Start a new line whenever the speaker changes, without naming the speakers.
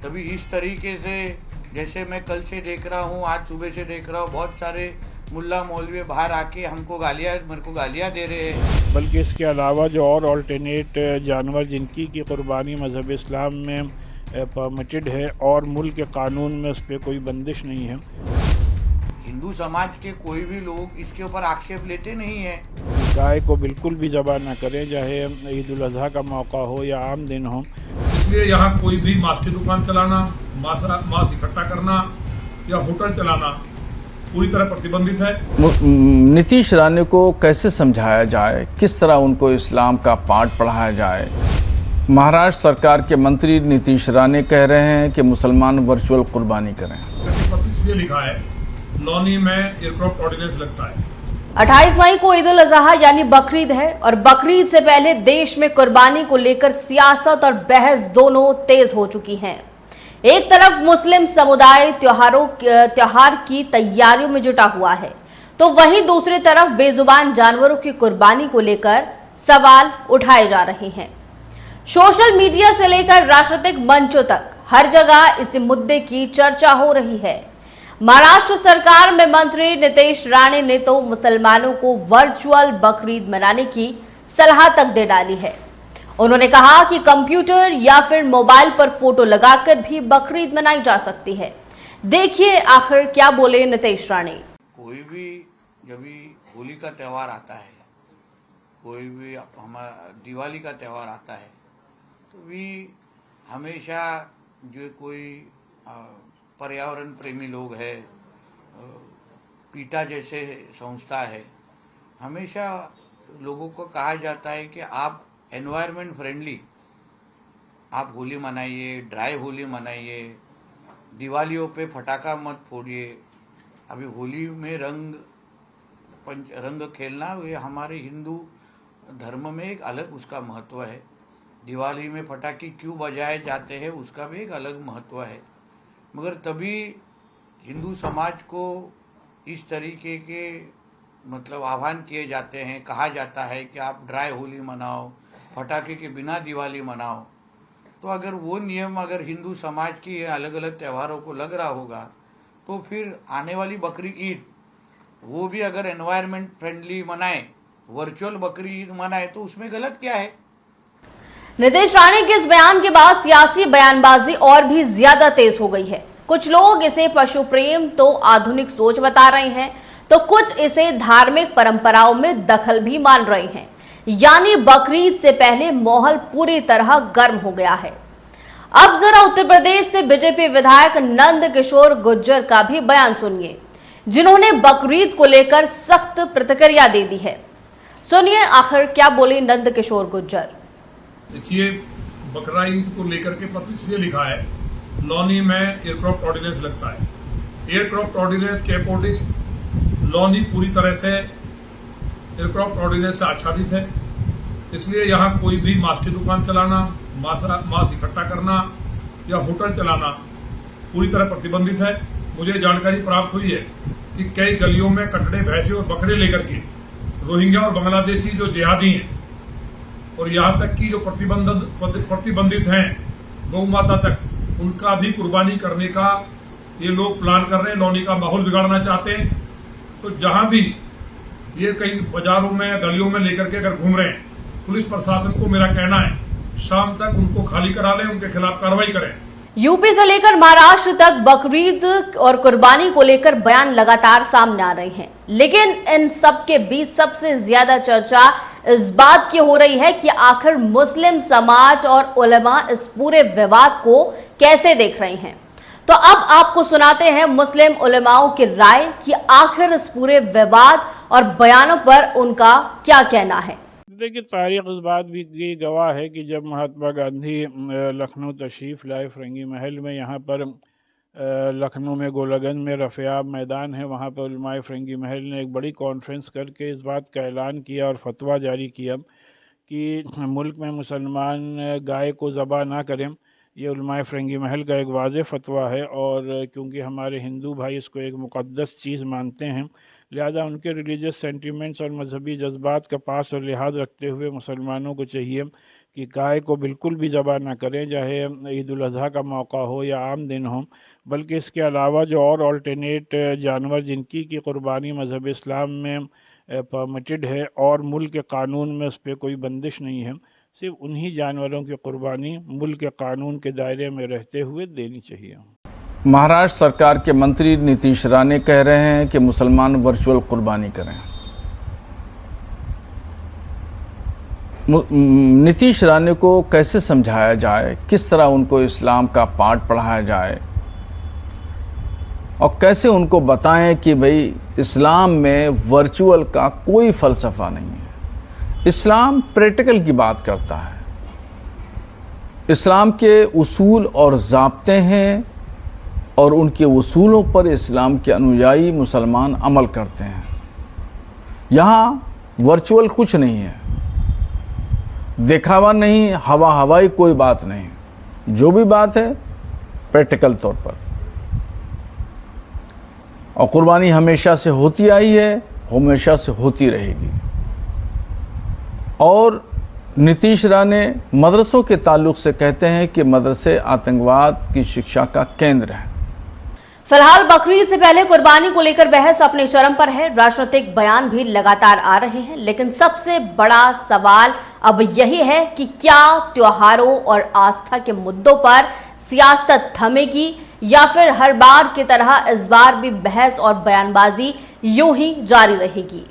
तभी इस तरीके से, जैसे मैं कल से देख रहा हूँ, आज सुबह से देख रहा हूँ, बहुत सारे मुल्ला मौलवी बाहर आके मेरे को गालियाँ दे रहे हैं।
बल्कि इसके अलावा जो और ऑल्टरनेट जानवर जिनकी की कुर्बानी मज़हब इस्लाम में परमिटेड है और मुल्क के कानून में उस पर कोई बंदिश नहीं है।
हिंदू समाज के कोई भी लोग इसके ऊपर आक्षेप लेते नहीं हैं।
गाय को बिल्कुल भी ज़बह न करें, चाहे ईद उल अज़हा का मौका हो या आम दिन हो।
इसलिए यहाँ कोई भी मांस की दुकान चलाना, मांस इकट्ठा करना या होटल चलाना पूरी तरह प्रतिबंधित है।
नीतीश राणे को कैसे समझाया जाए, किस तरह उनको इस्लाम का पाठ पढ़ाया जाए। महाराष्ट्र सरकार के मंत्री नीतीश राणे कह रहे हैं कि मुसलमान वर्चुअल कुर्बानी करें।
इसलिए लिखा है लॉनी में एयरक्राफ्ट ऑर्डिनेंस लगता है।
28 मई को ईद उल अजहा यानी बकरीद है और बकरीद से पहले देश में कुर्बानी को लेकर सियासत और बहस दोनों तेज हो चुकी हैं। एक तरफ मुस्लिम समुदाय त्योहार की तैयारियों में जुटा हुआ है, तो वहीं दूसरी तरफ बेजुबान जानवरों की कुर्बानी को लेकर सवाल उठाए जा रहे हैं। सोशल मीडिया से लेकर राजनीतिक मंचों तक हर जगह इस मुद्दे की चर्चा हो रही है। महाराष्ट्र सरकार में मंत्री नीतीश राणे ने तो मुसलमानों को वर्चुअल बकरीद मनाने की सलाह तक दे डाली है। उन्होंने कहा कि कंप्यूटर या फिर मोबाइल पर फोटो लगाकर भी बकरीद मनाई जा सकती है। देखिए आखिर क्या बोले नीतीश राणे।
कोई भी जब भी होली का त्यौहार आता है, कोई भी हमारा दिवाली का त्यौहार आता है, तो भी हमेशा जो कोई पर्यावरण प्रेमी लोग हैं, पीटा जैसे संस्था है, हमेशा लोगों को कहा जाता है कि आप एनवायरनमेंट फ्रेंडली आप होली मनाइए, ड्राई होली मनाइए, दिवालियों पे फटाका मत फोड़िए। अभी होली में रंग खेलना ये हमारे हिंदू धर्म में एक अलग उसका महत्व है। दिवाली में पटाखे क्यों बजाए जाते हैं उसका भी एक अलग महत्व है। मगर तभी हिंदू समाज को इस तरीके के मतलब आह्वान किए जाते हैं, कहा जाता है कि आप ड्राई होली मनाओ, पटाखे के बिना दिवाली मनाओ। तो अगर वो नियम अगर हिंदू समाज की अलग अलग त्योहारों को लग रहा होगा, तो फिर आने वाली बकरी ईद वो भी अगर एनवायरनमेंट फ्रेंडली मनाए, वर्चुअल बकरी ईद मनाए, तो उसमें गलत क्या है।
नीतीश राणे के इस बयान के बाद सियासी बयानबाजी और भी ज्यादा तेज हो गई है। कुछ लोग इसे पशु प्रेम तो आधुनिक सोच बता रहे हैं, तो कुछ इसे धार्मिक परंपराओं में दखल भी मान रहे हैं। यानी बकरीद से पहले माहौल पूरी तरह गर्म हो गया है। अब जरा उत्तर प्रदेश से बीजेपी विधायक नंद किशोर गुर्जर का भी बयान सुनिए, जिन्होंने बकरीद को लेकर सख्त प्रतिक्रिया दे दी है। सुनिए आखिर क्या बोले नंद किशोर गुर्जर।
देखिए, बकरा ईद को लेकर के पत्र इसलिए लिखा है लॉनी में एयरक्राफ्ट ऑर्डिनेंस लगता है। एयरक्राफ्ट ऑर्डिनेंस के अकॉर्डिंग लॉनी पूरी तरह से एयरक्राफ्ट ऑर्डिनेंस से आच्छादित है। इसलिए यहाँ कोई भी मांस की दुकान चलाना, मांस इकट्ठा करना या होटल चलाना पूरी तरह प्रतिबंधित है। मुझे जानकारी प्राप्त हुई है कि कई गलियों में कटड़े, भैंसे और बकरे लेकर के रोहिंग्या और बांग्लादेशी जो जिहादी हैं और यहाँ तक कि जो प्रतिबंधित हैं गौ माता तक, उनका भी कुर्बानी करने का ये लोग प्लान कर रहे हैं। लॉनी का माहौल बिगाड़ना चाहते हैं। तो जहां भी ये कई बाजारों में, गलियों में लेकर के अगर घूम रहे हैं, पुलिस प्रशासन को मेरा कहना है शाम तक उनको खाली करा लें, उनके खिलाफ कार्रवाई करें।
यूपी से लेकर महाराष्ट्र तक बकरीद और कुर्बानी को लेकर बयान लगातार सामने आ रहे हैं, लेकिन इन सब के बीच सबसे ज्यादा चर्चा इस बात की हो रही है कि आखिर मुस्लिम समाज और उलेमा इस पूरे विवाद को कैसे देख रहे हैं। तो अब आपको सुनाते हैं मुस्लिम उलेमाओं की राय कि आखिर इस पूरे विवाद और बयानों पर उनका क्या कहना है।
देखिए, तारीख इस बात भी की गवाह है कि जब महात्मा गांधी लखनऊ तशरीफ़ लाए फिरंगी महल में, यहाँ पर लखनऊ में गोलागंज में रफ़ियाब मैदान है, वहाँ पर उलमाए फिरंगी महल ने एक बड़ी कॉन्फ्रेंस करके इस बात का ऐलान किया और फतवा जारी किया कि मुल्क में मुसलमान गाय को ज़बह ना करें। ये उलमाए फिरंगी महल का एक वाज़ेह फतवा है, और क्योंकि हमारे हिंदू भाई इसको एक मुक़द्दस चीज़ मानते हैं, लिहाजा उनके रिलीजियस सेंटिमेंट्स और मजहबी जज्बात का पास और लिहाज रखते हुए मुसलमानों को चाहिए कि गाय को बिल्कुल भी ज़बह ना करें, चाहे ईद उल अज़हा का मौका हो या आम दिन हो, बल्कि इसके अलावा जो और अल्टरनेट जानवर जिनकी की कुर्बानी मज़हब इस्लाम में परमिटेड है और मुल्क के कानून में उस पर कोई बंदिश नहीं है, सिर्फ उन्हीं जानवरों की कुर्बानी मुल्क के कानून के दायरे में रहते हुए देनी चाहिए।
महाराष्ट्र सरकार के मंत्री नीतीश राणे कह रहे हैं कि मुसलमान वर्चुअल कुर्बानी करें। नीतीश राणे को कैसे समझाया जाए, किस तरह उनको इस्लाम का पाठ पढ़ाया जाए और कैसे उनको बताएं कि भाई इस्लाम में वर्चुअल का कोई फ़लसफ़ा नहीं है। इस्लाम प्रैक्टिकल की बात करता है। इस्लाम के उसूल और ज़ाब्ते हैं और उनके उसूलों पर इस्लाम के अनुयायी मुसलमान अमल करते हैं। यहाँ वर्चुअल कुछ नहीं है, दिखावा नहीं, हवाई कोई बात नहीं। जो भी बात है प्रैक्टिकल तौर पर। और कुर्बानी हमेशा से होती आई है, हमेशा से होती रहेगी। और नीतीश राणे मदरसों के ताल्लुक से कहते हैं कि मदरसे आतंकवाद की शिक्षा का केंद्र है।
फिलहाल बकरीद से पहले कुर्बानी को लेकर बहस अपने चरम पर है। राजनीतिक बयान भी लगातार आ रहे हैं, लेकिन सबसे बड़ा सवाल अब यही है कि क्या त्योहारों और आस्था के मुद्दों पर सियासत थमेगी या फिर हर बार की तरह इस बार भी बहस और बयानबाजी यूं ही जारी रहेगी।